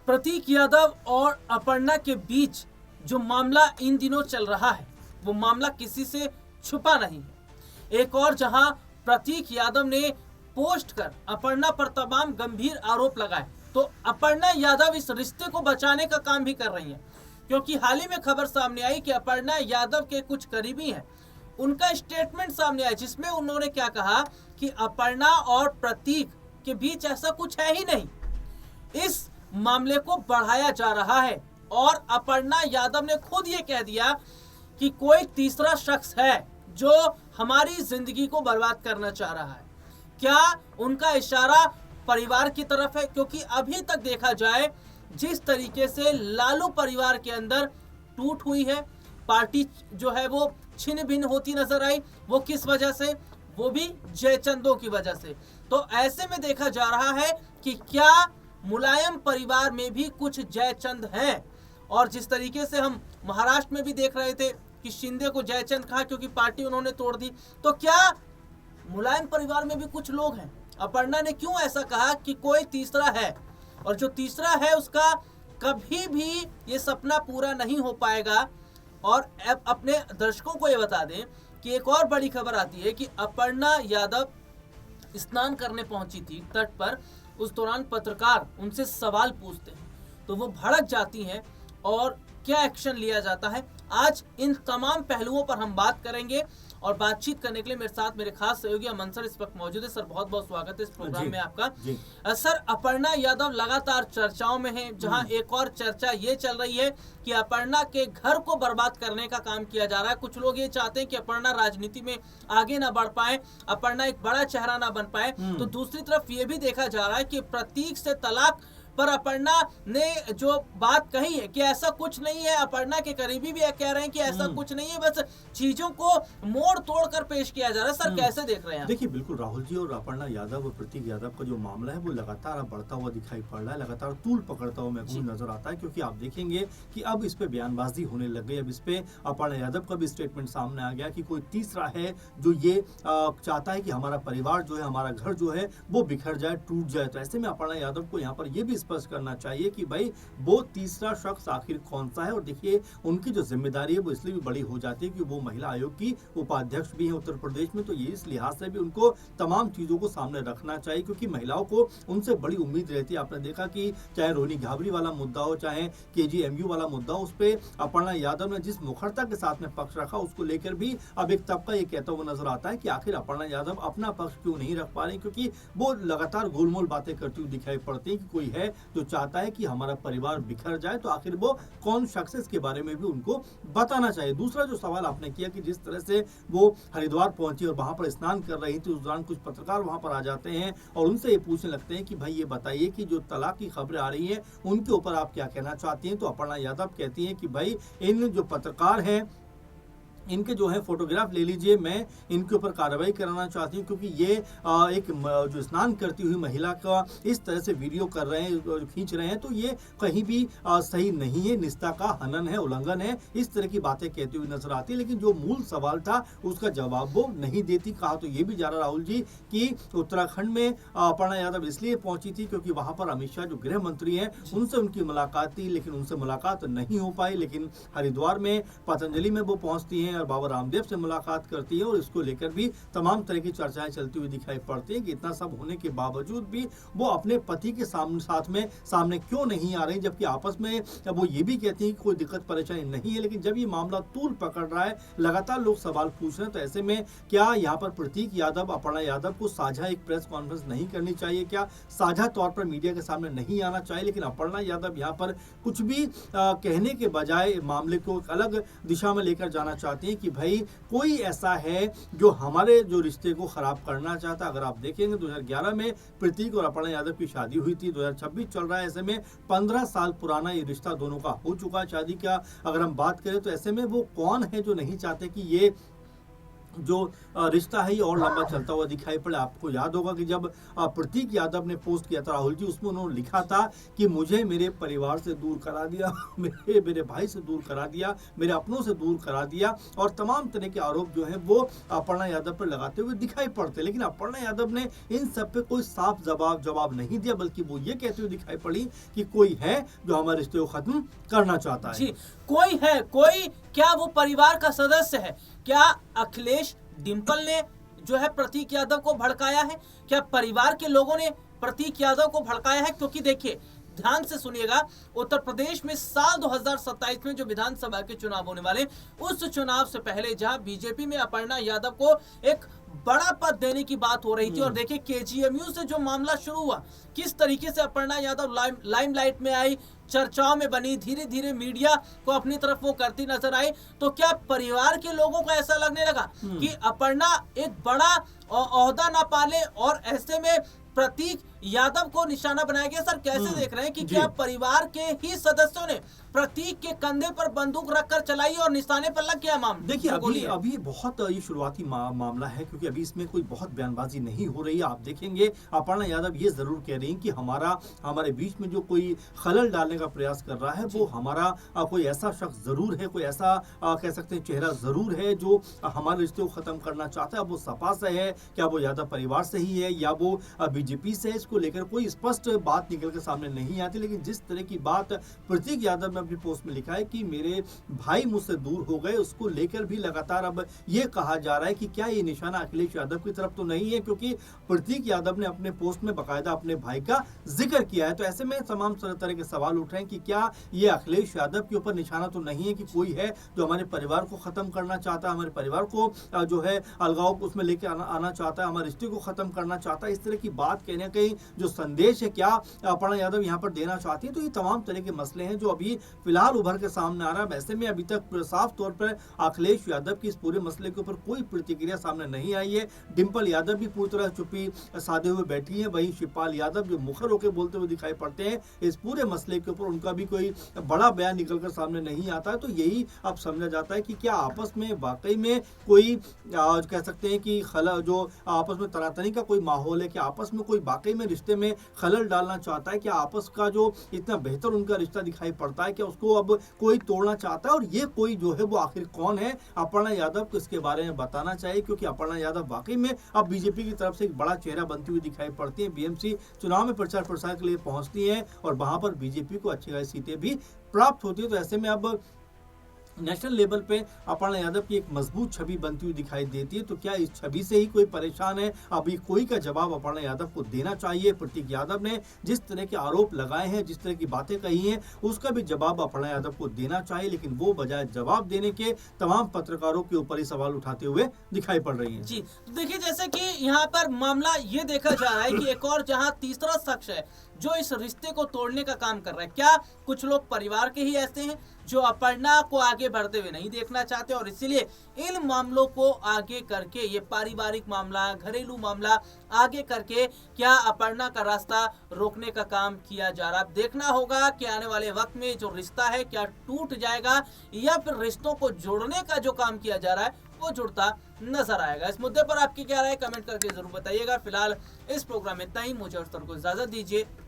प्रतीक यादव और अपर्णा के बीच जो मामला इन दिनों चल रहा है वो मामला किसी से छुपा नहीं है। एक और जहां प्रतीक यादव ने पोस्ट कर अपर्णा पर तमाम गंभीर आरोप लगाए, तो अपर्णा यादव इस रिश्ते को बचाने का काम भी कर रही हैं, क्योंकि हाल ही में खबर सामने आई कि अपर्णा यादव के कुछ करीबी हैं, उनका स्टेटमेंट सामने आया जिसमें उन्होंने क्या कहा कि अपर्णा और प्रतीक के बीच ऐसा कुछ है ही नहीं, इस मामले को बढ़ाया जा रहा है। और अपर्णा यादव ने खुद ये कह दिया कि कोई तीसरा शख्स है जो हमारी जिंदगी को बर्बाद करना चाह रहा है। क्या उनका इशारा परिवार की तरफ है? क्योंकि अभी तक देखा जाए जिस तरीके से लालू परिवार के अंदर टूट हुई है, पार्टी जो है वो छिन्न भिन्न होती नजर आई, वो किस वजह से? वो भी जयचंदों की वजह से। तो ऐसे में देखा जा रहा है कि क्या मुलायम परिवार में भी कुछ जयचंद हैं। और जिस तरीके से हम महाराष्ट्र में भी देख रहे थे कि शिंदे को जयचंद कहा क्योंकि पार्टी उन्होंने तोड़ दी, तो क्या मुलायम परिवार में भी कुछ लोग हैं? अपर्णा ने क्यों ऐसा कहा कि कोई तीसरा है, और जो तीसरा है उसका कभी भी ये सपना पूरा नहीं हो पाएगा। और अपने दर्शकों को ये बता दें कि एक और बड़ी खबर आती है कि अपर्णा यादव स्नान करने पहुंची थी तट पर, उस दौरान पत्रकार उनसे सवाल पूछते हैं तो वो भड़क जाती हैं, और क्या एक्शन लिया जाता है, आज इन तमाम पहलुओं पर हम बात करेंगे। और बातचीत करने के लिए मेरे साथ मेरे खास सहयोगी अमन सर इस वक्त मौजूद है। सर बहुत बहुत स्वागत है इस प्रोग्राम में आपका। सर, अपर्णा यादव लगातार चर्चाओं में है, जहां एक और चर्चा ये चल रही है कि अपर्णा के घर को बर्बाद करने का काम किया जा रहा है। कुछ लोग ये चाहते हैं कि अपर्णा राजनीति में आगे ना बढ़ पाए, अपर्णा एक बड़ा चेहरा ना बन पाए। तो दूसरी तरफ ये भी देखा जा रहा है कि प्रतीक से तलाक पर अपर्णा ने जो बात कही है कि ऐसा कुछ नहीं है, अपर्णा के करीबी भी कह रहे हैं कि ऐसा कुछ नहीं है, बस चीजों को मोड़ तोड़ कर पेश किया जा रहा है। सर कैसे देख रहे हैं? देखिए बिल्कुल राहुल जी, और अपर्णा यादव और प्रतीक यादव का जो मामला है वो लगातार बढ़ता हुआ दिखाई पड़ रहा है, लगातार तूल पकड़ता हुआ महसूस नजर आता है। क्योंकि आप देखेंगे कि अब इस पे बयानबाजी होने लग गई, अब इस पे अपर्णा यादव का भी स्टेटमेंट सामने आ गया कि कोई तीसरा है जो ये चाहता है कि हमारा परिवार जो है, हमारा घर जो है वो बिखर जाए, टूट जाए। तो ऐसे में अपर्णा यादव को यहाँ पर ये भी स्पष्ट करना चाहिए कि भाई वो तीसरा शख्स आखिर कौन सा है। और देखिए उनकी जो जिम्मेदारी है वो इसलिए भी बड़ी हो जाती है कि वो महिला आयोग की उपाध्यक्ष भी है उत्तर प्रदेश में, तो ये इस लिहाज से भी उनको तमाम चीजों को सामने रखना चाहिए, क्योंकि महिलाओं को उनसे बड़ी उम्मीद रहती है। आपने देखा कि चाहे रोहिणी घाबरी वाला मुद्दा हो, चाहे KGMU वाला मुद्दा हो, उस पर अपर्णा यादव ने जिस मुखरता के साथ में पक्ष रखा, उसको लेकर भी अब एक तबका ये कहता हुआ नजर आता है कि आखिर अपर्णा यादव अपना पक्ष क्यों नहीं रख पा रही, क्योंकि वो लगातार गोलमोल बातें करती हुई दिखाई पड़ती है कि कोई है जो चाहता है कि हमारा परिवार बिखर जाए। तो आखिर वो कौन शख्स है, इसके बारे में भी उनको बताना चाहिए। दूसरा जो सवाल आपने किया कि जिस तरह से वो हरिद्वार पहुंची और वहां पर स्नान कर रही थी, उस दौरान कुछ पत्रकार वहां पर आ जाते हैं और उनसे ये पूछने लगते हैं कि भाई ये बताइए कि जो तलाक की खबरें आ रही हैं उनके ऊपर आप क्या कहना चाहती हैं। तो अपर्णा यादव कहती हैं कि भाई इन जो पत्रकार हैं इनके जो है फोटोग्राफ ले लीजिए, मैं इनके ऊपर कार्रवाई कराना चाहती हूँ, क्योंकि ये एक जो स्नान करती हुई महिला का इस तरह से वीडियो कर रहे हैं, खींच रहे हैं, तो ये कहीं भी सही नहीं है, निष्ठा का हनन है, उल्लंघन है, इस तरह की बातें कहती हुई नजर आती है। लेकिन जो मूल सवाल था उसका जवाब वो नहीं देती। कहा तो ये भी जा रहा राहुल जी कि उत्तराखंड में अपर्णा यादव इसलिए पहुंची थी क्योंकि वहां पर अमित शाह जो गृह मंत्री हैं उनसे उनकी मुलाकात थी, लेकिन उनसे मुलाकात नहीं हो पाई। लेकिन हरिद्वार में पतंजलि में वो पहुंचती हैं और बाबा रामदेव से मुलाकात करती है, और इसको लेकर भी तमाम तरह की चर्चाएं चलती हुई दिखाई पड़ती है कि इतना सब होने के बावजूद भी वो अपने पति के सामने क्यों नहीं आ रही, जबकि आपस में वो ये भी कहती है कि कोई दिक्कत परेशानी नहीं है। लेकिन जब ये मामला तूल पकड़ रहा है, लगातार लोग सवाल पूछ रहे हैं, तो ऐसे में क्या यहाँ पर प्रतीक यादव, अपर्णा यादव को साझा एक प्रेस कॉन्फ्रेंस नहीं करनी चाहिए? क्या साझा तौर पर मीडिया के सामने नहीं आना चाहिए? लेकिन अपर्णा यादव यहाँ पर कुछ भी कहने के बजाय मामले को एक अलग दिशा में लेकर जाना चाहती है कि भाई कोई ऐसा है जो हमारे जो रिश्ते को खराब करना चाहता। अगर आप देखेंगे 2011 में प्रतीक और अपर्णा यादव की शादी हुई थी, 2026 चल रहा है, ऐसे में 15 साल पुराना ये रिश्ता दोनों का हो चुका है शादी का। अगर हम बात करें तो ऐसे में वो कौन है जो नहीं चाहते कि ये जो रिश्ता है ये और लंबा चलता हुआ दिखाई पड़ा। आपको याद होगा कि जब प्रतीक यादव ने पोस्ट किया था राहुल जी, उसमें उन्होंने लिखा था कि मुझे मेरे परिवार से दूर करा दिया, मेरे भाई से दूर करा दिया, मेरे अपनों से दूर करा दिया, और तमाम तरह के आरोप जो है वो अपर्णा यादव पर लगाते हुए दिखाई पड़ते। लेकिन अपर्णा यादव ने इन सब पे कोई साफ जवाब नहीं दिया, बल्कि वो ये कहते हुए दिखाई पड़ी कि कोई है जो हमारे रिश्ते को खत्म करना चाहता है। जी, कोई है, कोई क्या वो परिवार का सदस्य है? क्या अखिलेश डिंपल ने जो है प्रतीक यादव को भड़काया है? क्या परिवार के लोगों ने प्रतीक यादव को भड़काया है? क्योंकि देखिए, ध्यान से सुनिएगा, उत्तर प्रदेश में साल 2027 में जो विधानसभा के चुनाव होने वाले, उस चुनाव से पहले जहां बीजेपी में अपर्णा यादव को एक बड़ा पद देने की बात हो रही थी, और देखिए केजीएमयू से जो मामला शुरू हुआ, किस तरीके से अपर्णा यादव लाइमलाइट में आई, चर्चाओं में बनी, धीरे धीरे मीडिया को अपनी तरफ वो करती नजर आई। तो क्या परिवार के लोगों को ऐसा लगने लगा कि अपर्णा एक बड़ा ओहदा ना पाले, और ऐसे में प्रतीक यादव को निशाना बनाया गया? सर, कैसे देख रहे हैं कि क्या परिवार के ही सदस्यों ने प्रतीक के कंधे पर बंदूक रखकर चलाई और निशाने पर लग गया मामला? देखिए, अभी बहुत ये शुरुआती मामला है, क्योंकि अभी इसमें कोई बहुत बयानबाजी नहीं हो रही है। आप देखेंगे अपर्णा यादव ये जरूर कह रही हैं कि हमारे बीच में जो कोई खलल डालने का प्रयास कर रहा है वो हमारा कोई ऐसा शख्स जरूर है, कोई ऐसा कह सकते हैं चेहरा जरूर है जो हमारे रिश्ते को खत्म करना चाहता है। अब वो सपा से है, क्या वो यादव परिवार से ही है, या वो बीजेपी से है, इसको लेकर कोई स्पष्ट बात निकल के सामने नहीं आती। लेकिन जिस तरह की बात प्रतीक यादव ने अपनी पोस्ट में लिखा है कि मेरे भाई मुझसे दूर हो गए, उसको लेकर भी लगातार अब ये कहा जा रहा है कि क्या ये निशाना अखिलेश यादव की तरफ तो नहीं है, क्योंकि प्रतीक यादव ने अपने पोस्ट में बाकायदा अपने भाई का जिक्र किया है। तो ऐसे में तमाम तरह के सवाल उठ रहे हैं कि क्या ये अखिलेश यादव के ऊपर निशाना तो नहीं है कि कोई है जो हमारे परिवार को खत्म करना चाहता है, हमारे परिवार को जो है अलगाव उसमें लेके आना चाहता है, हमारे रिश्ते को खत्म करना चाहता है। इस तरह की बात कहीं ना कहीं जो संदेश है, क्या अपर्णा यादव यहाँ पर देना चाहती है? तो ये तमाम तरह के मसले हैं जो अभी फिलहाल उभर के सामने आ रहा है। ऐसे में अभी तक साफ तौर पर अखिलेश यादव की इस पूरे मसले के ऊपर कोई प्रतिक्रिया सामने नहीं आई है। डिंपल यादव भी पूरी तरह चुप्पी साधे हुए बैठी है, वहीं शिवपाल यादव जो मुखर होकर बोलते हुए दिखाई पड़ते हैं इस पूरे मसले के ऊपर, उनका भी कोई बड़ा बयान निकलकर सामने नहीं आता है। तो यही अब समझा जाता है कि क्या आपस में वाकई में कोई कह सकते हैं कि जो आपस में तनातनी का कोई माहौल है, कि आपस में कोई वाकई में रिश्ते में खलल डालना चाहता है, कि आपस का जो इतना बेहतर उनका रिश्ता दिखाई पड़ता है, कि उसको अब कोई तोड़ना चाहता है, और ये कोई जो है वो आखिर कौन है? अपर्णा यादव को इसके बारे में बताना चाहिए, क्योंकि अपर्णा यादव वाकई में अब बीजेपी की तरफ से एक बड़ा चेहरा बनती हुई दिखाई पड़ती है। बीएमसी चुनाव में प्रचार प्रसार के लिए पहुंचती है और वहां पर बीजेपी को अच्छी खासी सीटें भी प्राप्त होती है। तो ऐसे में अब नेशनल लेवल पे अपर्णा यादव की एक मजबूत छवि बनती हुई दिखाई देती है। तो क्या इस छवि से ही कोई परेशान है? अभी कोई का जवाब अपर्णा यादव को देना चाहिए। प्रतीक यादव ने जिस तरह के आरोप लगाए हैं, जिस तरह की बातें कही हैं, उसका भी जवाब अपर्णा यादव को देना चाहिए। लेकिन वो बजाय जवाब देने के तमाम पत्रकारों के ऊपर ही सवाल उठाते हुए दिखाई पड़ रही है। जी, तो देखिए, जैसे कि यहाँ पर मामला ये देखा जा रहा है कि एक और जहाँ तीसरा शख्स है जो इस रिश्ते को तोड़ने का काम कर रहा है। क्या कुछ लोग परिवार के ही ऐसे हैं जो अपर्णा को आगे बढ़ते हुए नहीं देखना चाहते, और इसीलिए इन मामलों को आगे करके, ये पारिवारिक मामला, घरेलू मामला आगे करके क्या अपर्णा का रास्ता रोकने का काम किया जा रहा है? अब देखना होगा कि आने वाले वक्त में जो रिश्ता है क्या टूट जाएगा, या फिर रिश्तों को जोड़ने का जो काम किया जा रहा है वो जुड़ता नजर आएगा। इस मुद्दे पर आपकी क्या राय, कमेंट करके जरूर बताइएगा। फिलहाल इस प्रोग्राम में इतना ही। मुझे और सर को इजाजत दीजिए।